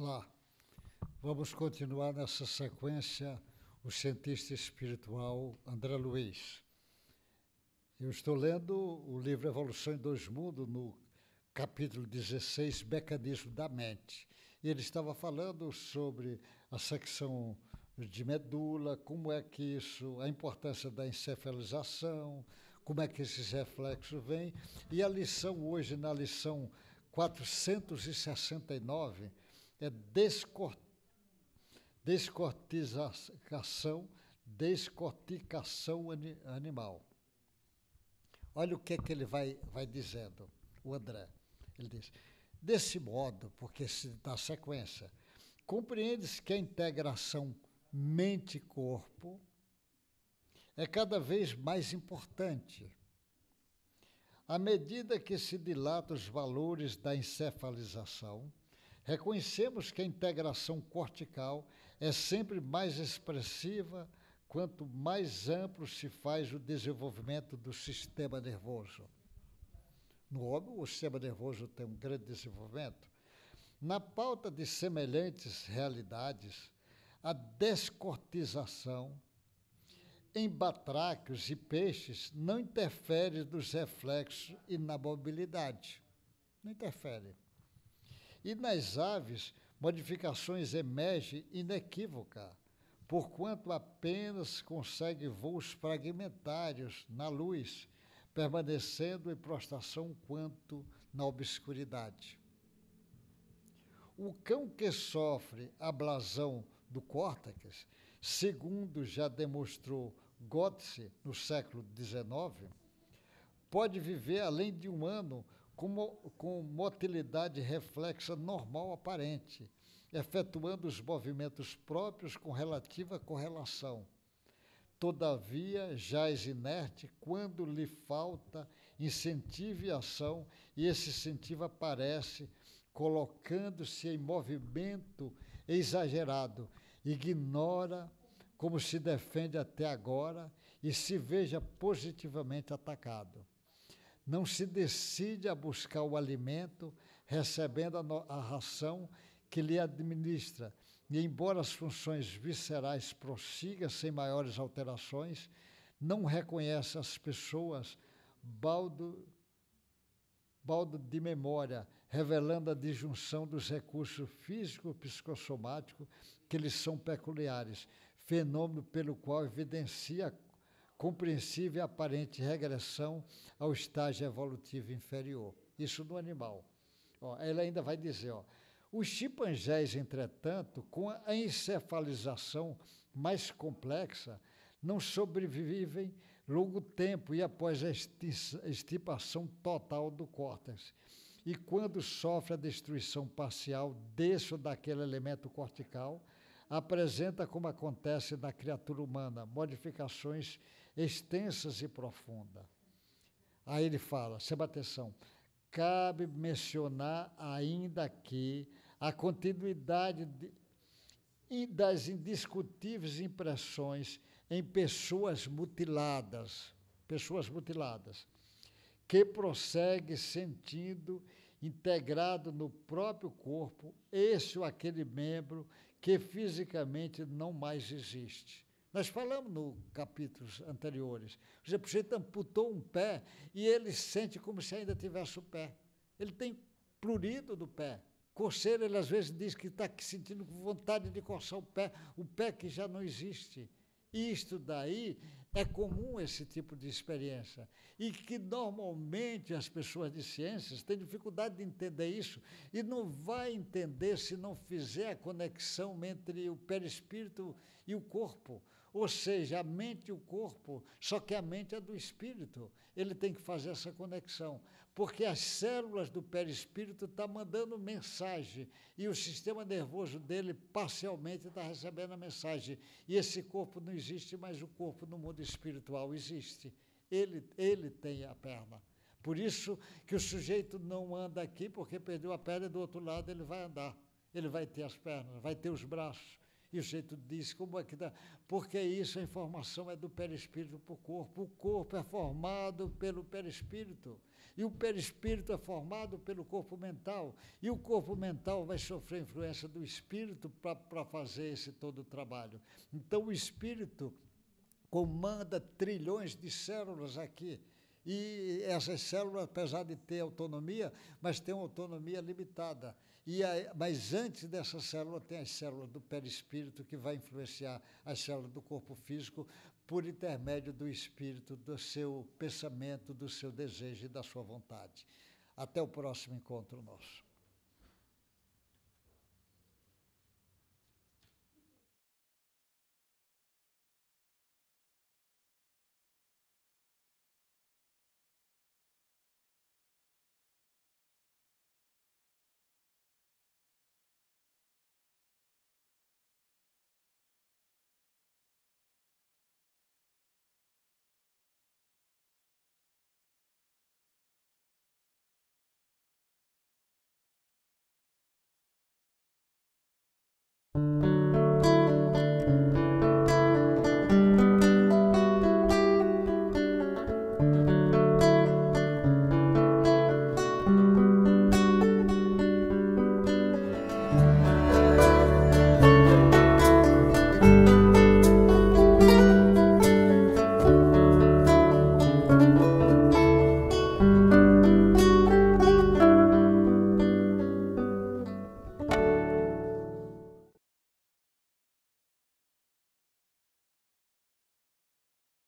Olá, vamos continuar nessa sequência o cientista espiritual André Luiz. Eu estou lendo o livro Evolução em Dois Mundos, no capítulo 16, Mecanismo da Mente. E ele estava falando sobre a secção de medula, como é que isso, a importância da encefalização, como é que esses reflexos vêm. E a lição hoje, na lição 469, é descorticação animal. Olha o que é que ele vai dizendo, o André. Ele diz, desse modo, porque se dá sequência, compreende-se que a integração mente-corpo é cada vez mais importante. À medida que se dilatam os valores da encefalização, reconhecemos que a integração cortical é sempre mais expressiva quanto mais amplo se faz o desenvolvimento do sistema nervoso. No homem, o sistema nervoso tem um grande desenvolvimento. Na pauta de semelhantes realidades, a descortização em batráquios e peixes não interfere nos reflexos e na mobilidade. Não interfere. E nas aves, modificações emergem inequívocas, porquanto apenas consegue voos fragmentários na luz, permanecendo em prostração quanto na obscuridade. O cão que sofre ablasão do córtex, segundo já demonstrou Götze no século XIX, pode viver além de um ano com motilidade reflexa normal aparente, efetuando os movimentos próprios com relativa correlação. Todavia, jaz inerte quando lhe falta incentivo e ação, e esse incentivo aparece colocando-se em movimento exagerado, ignora como se defende até agora e se veja positivamente atacado. Não se decide a buscar o alimento, recebendo a ração que lhe administra, e embora as funções viscerais prossigam sem maiores alterações, não reconhece as pessoas baldo de memória, revelando a disjunção dos recursos físico-psicossomáticos que lhes são peculiares, fenômeno pelo qual evidencia compreensível e aparente regressão ao estágio evolutivo inferior. Isso no animal. Ele ainda vai dizer, os chimpanzés, entretanto, com a encefalização mais complexa, não sobrevivem longo tempo e após a extirpação total do córtex. E quando sofre a destruição parcial desse ou daquele elemento cortical, apresenta, como acontece na criatura humana, modificações extensas e profundas. Aí ele fala, chama atenção, cabe mencionar ainda aqui a continuidade das indiscutíveis impressões em pessoas mutiladas, que prossegue sentindo integrado no próprio corpo esse ou aquele membro que fisicamente não mais existe. Nós falamos no capítulos anteriores. Por exemplo, o sujeito amputou um pé e ele sente como se ainda tivesse o pé. Ele tem prurido do pé. Coceira, ele às vezes diz que está sentindo vontade de coçar o pé que já não existe. Isto daí é comum, esse tipo de experiência, e que normalmente as pessoas de ciências têm dificuldade de entender isso e não vai entender se não fizer a conexão entre o perispírito e o corpo, ou seja, a mente e o corpo, só que a mente é do espírito. Ele tem que fazer essa conexão, porque as células do perispírito estão mandando mensagem e o sistema nervoso dele parcialmente está recebendo a mensagem, e esse corpo não existe, mas o corpo no mundo espiritual existe. Ele tem a perna. Por isso que o sujeito não anda aqui, porque perdeu a perna e do outro lado ele vai andar. Ele vai ter as pernas, vai ter os braços. E o jeito diz, como é que dá? Porque isso, a informação é do perispírito para o corpo. O corpo é formado pelo perispírito. E o perispírito é formado pelo corpo mental. E o corpo mental vai sofrer influência do espírito para fazer esse todo o trabalho. Então, o espírito comanda trilhões de células aqui. E essas células, apesar de ter autonomia, mas têm uma autonomia limitada. Mas antes dessa célula, tem as células do perispírito, que vai influenciar as células do corpo físico por intermédio do espírito, do seu pensamento, do seu desejo e da sua vontade. Até o próximo encontro nosso.